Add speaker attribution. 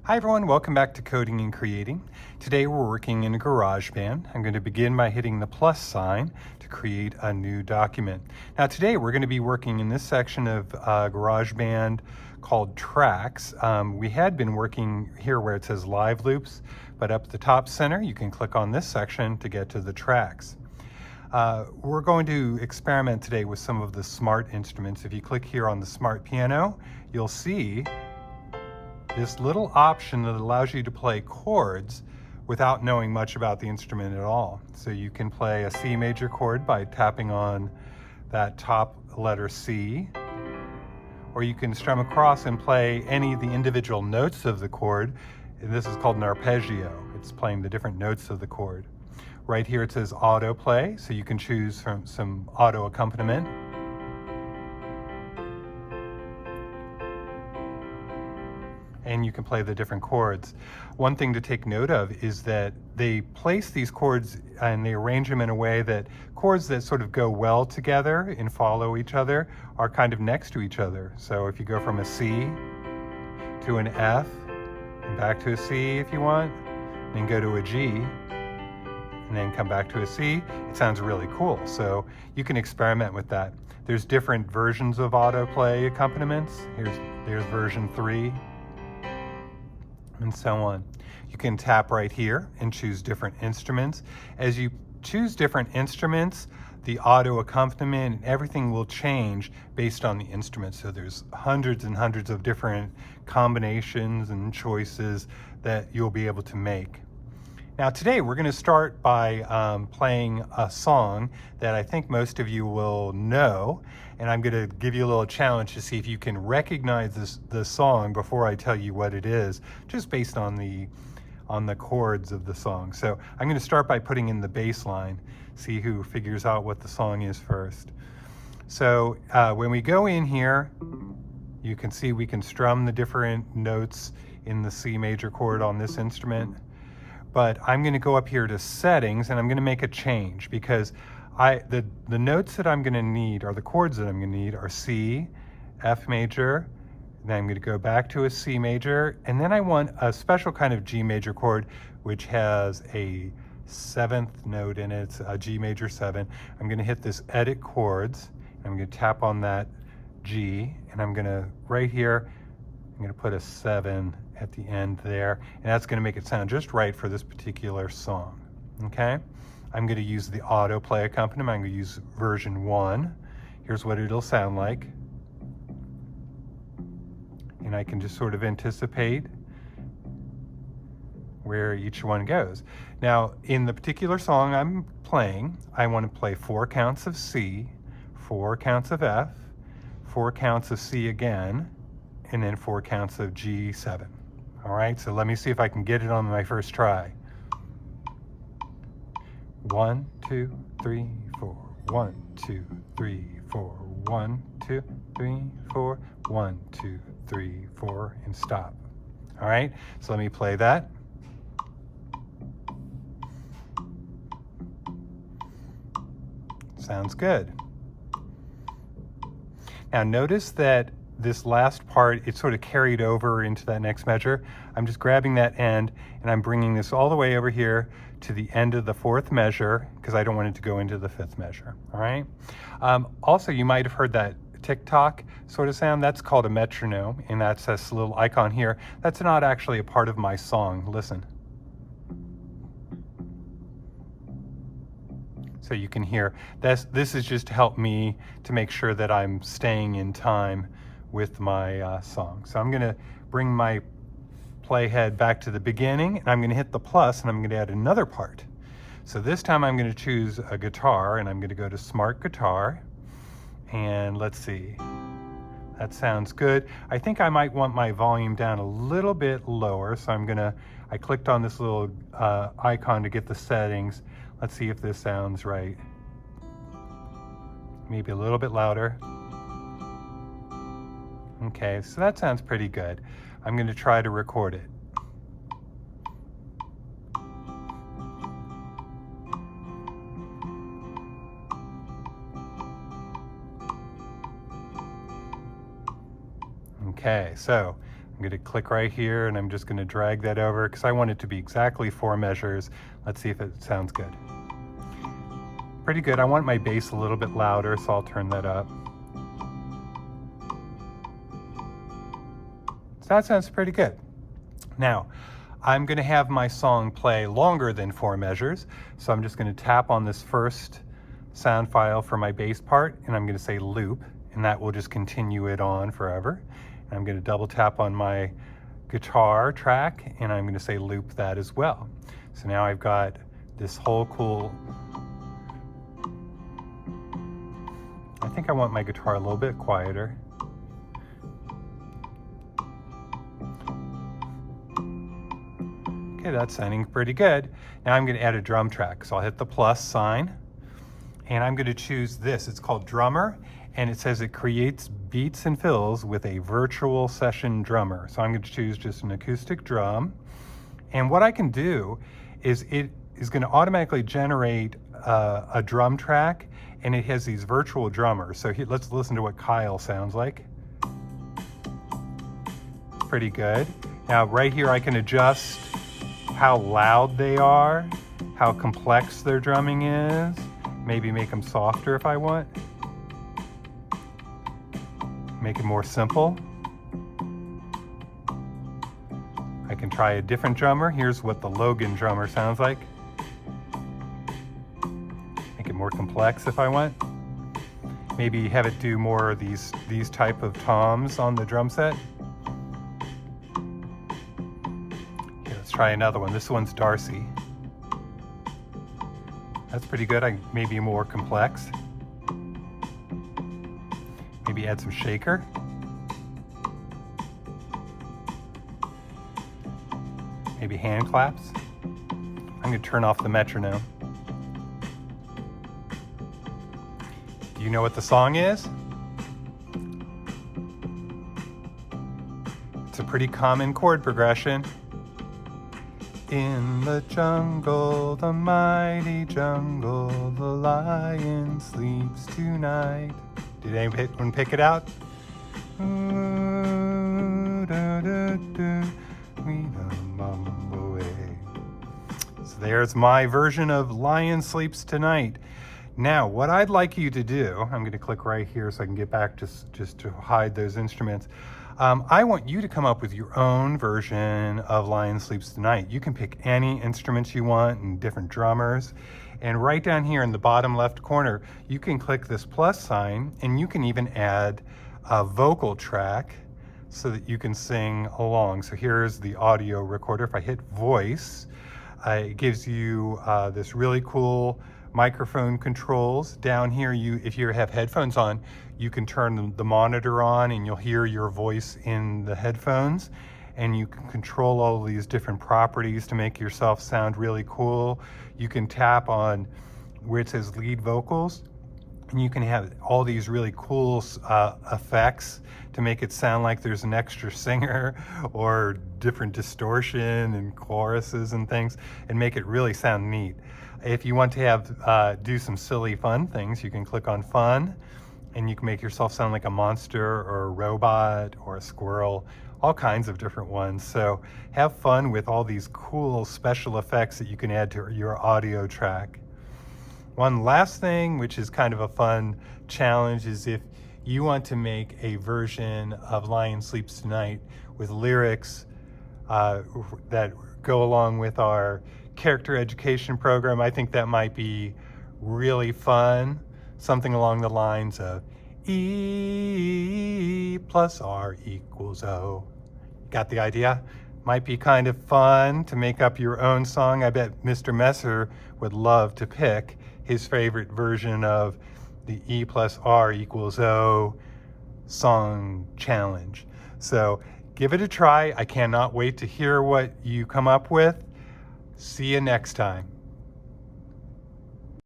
Speaker 1: Hi everyone, welcome back to Coding and Creating. Today we're working in GarageBand. I'm going to begin by hitting the plus sign to create a new document. Now today we're going to be working in this section of GarageBand called Tracks. We had been working here where it says Live Loops, but up at the top center you can click on this section to get to the tracks. We're going to experiment today with some of the smart instruments. If you click here on the smart piano, you'll see this little option that allows you to play chords without knowing much about the instrument at all. So you can play a C major chord by tapping on that top letter C, or you can strum across and play any of the individual notes of the chord. And this is called an arpeggio. It's playing the different notes of the chord. Right here it says auto play, so you can choose from some auto accompaniment. And you can play the different chords. One thing to take note of is that they place these chords and they arrange them in a way that chords that sort of go well together and follow each other are kind of next to each other. So if you go from a C to an F and back to a C if you want, then go to a G and then come back to a C, it sounds really cool. So you can experiment with that. There's different versions of autoplay accompaniments. There's version 3. And so on. You can tap right here and choose different instruments. As you choose different instruments, the auto accompaniment and everything will change based on the instrument. So there's hundreds and hundreds of different combinations and choices that you'll be able to make. Now today we're going to start by playing a song that I think most of you will know, and I'm going to give you a little challenge to see if you can recognize the song before I tell you what it is, just based on the chords of the song. So I'm going to start by putting in the bass line, see who figures out what the song is first. So when we go in here, you can see we can strum the different notes in the C major chord on this instrument. But I'm going to go up here to settings and I'm going to make a change because the notes that I'm going to need, or the chords that I'm going to need, are C, F major, then I'm going to go back to a C major, and then I want a special kind of G major chord which has a 7th note in it. It's a G major 7. I'm going to hit this edit chords, I'm going to tap on that G, and I'm going to, right here, I'm going to put a 7 at the end there, and that's going to make it sound just right for this particular song. Okay, I'm going to use the auto play accompaniment. I'm going to use version 1. Here's what it'll sound like, and I can just sort of anticipate where each one goes. Now in the particular song I'm playing, I want to play 4 counts of C, 4 counts of F, 4 counts of C again, and then 4 counts of G7. All right, so let me see if I can get it on my first try. 1, 2, 3, 4. 1, 2, 3, 4. 1, 2, 3, 4. 1, 2, 3, 4, and stop. All right, so let me play that. Sounds good. Now notice that this last part, it's sort of carried over into that next measure. I'm just grabbing that end and I'm bringing this all the way over here to the end of the 4th measure because I don't want it to go into the 5th measure. All right. Also, you might have heard that tick-tock sort of sound. That's called a metronome, and that's this little icon here. That's not actually a part of my song. Listen. So you can hear this is just to help me to make sure that I'm staying in time with my song. So I'm going to bring my playhead back to the beginning, and I'm going to hit the plus, and I'm going to add another part. So this time I'm going to choose a guitar, and I'm going to go to Smart Guitar, and let's see. That sounds good. I think I might want my volume down a little bit lower, so I clicked on this little icon to get the settings. Let's see if this sounds right. Maybe a little bit louder. Okay, so that sounds pretty good. I'm going to try to record it. Okay, so I'm going to click right here and I'm just going to drag that over because I want it to be exactly 4 measures. Let's see if it sounds good. Pretty good. I want my bass a little bit louder, so I'll turn that up. So that sounds pretty good. Now, I'm going to have my song play longer than 4 measures, so I'm just going to tap on this first sound file for my bass part, and I'm going to say loop, and that will just continue it on forever. And I'm going to double tap on my guitar track, and I'm going to say loop that as well. So now I've got this whole cool... I think I want my guitar a little bit quieter. Okay, that's sounding pretty good. Now I'm going to add a drum track. So I'll hit the plus sign, and I'm going to choose this. It's called Drummer, and it says it creates beats and fills with a virtual session drummer. So I'm going to choose just an acoustic drum. And what I can do is it is going to automatically generate a drum track, and it has these virtual drummers. So let's listen to what Kyle sounds like. Pretty good. Now right here I can adjust how loud they are, how complex their drumming is, maybe make them softer if I want. Make it more simple. I can try a different drummer. Here's what the Logan drummer sounds like. Make it more complex if I want. Maybe have it do more of these type of toms on the drum set. Okay, let's try another one. This one's Darcy. That's pretty good. Maybe more complex. Maybe add some shaker. Maybe hand claps. I'm going to turn off the metronome. Do you know what the song is? It's a pretty common chord progression. In the jungle, the mighty jungle, the lion sleeps tonight. Did anyone pick it out? Ooh, da, da, da, we don't mumble away. So there's my version of Lion Sleeps Tonight. Now, what I'd like you to do, I'm going to click right here so I can get back just to hide those instruments. I want you to come up with your own version of Lion Sleeps Tonight. You can pick any instruments you want and different drummers. And right down here in the bottom left corner, you can click this plus sign, and you can even add a vocal track so that you can sing along. So here's the audio recorder. If I hit voice, it gives you this really cool microphone controls. Down here, if you have headphones on, you can turn the monitor on and you'll hear your voice in the headphones, and you can control all of these different properties to make yourself sound really cool. You can tap on where it says lead vocals, and you can have all these really cool effects to make it sound like there's an extra singer, or different distortion and choruses and things, and make it really sound neat. If you want to have do some silly fun things, you can click on fun, and you can make yourself sound like a monster or a robot or a squirrel, all kinds of different ones. So have fun with all these cool special effects that you can add to your audio track. One last thing, which is kind of a fun challenge, is if you want to make a version of Lion Sleeps Tonight with lyrics that go along with our character education program, I think that might be really fun. Something along the lines of E plus R equals O. Got the idea? Might be kind of fun to make up your own song. I bet Mr. Messer would love to pick his favorite version of the E plus R equals O song challenge. So give it a try. I cannot wait to hear what you come up with. See you next time.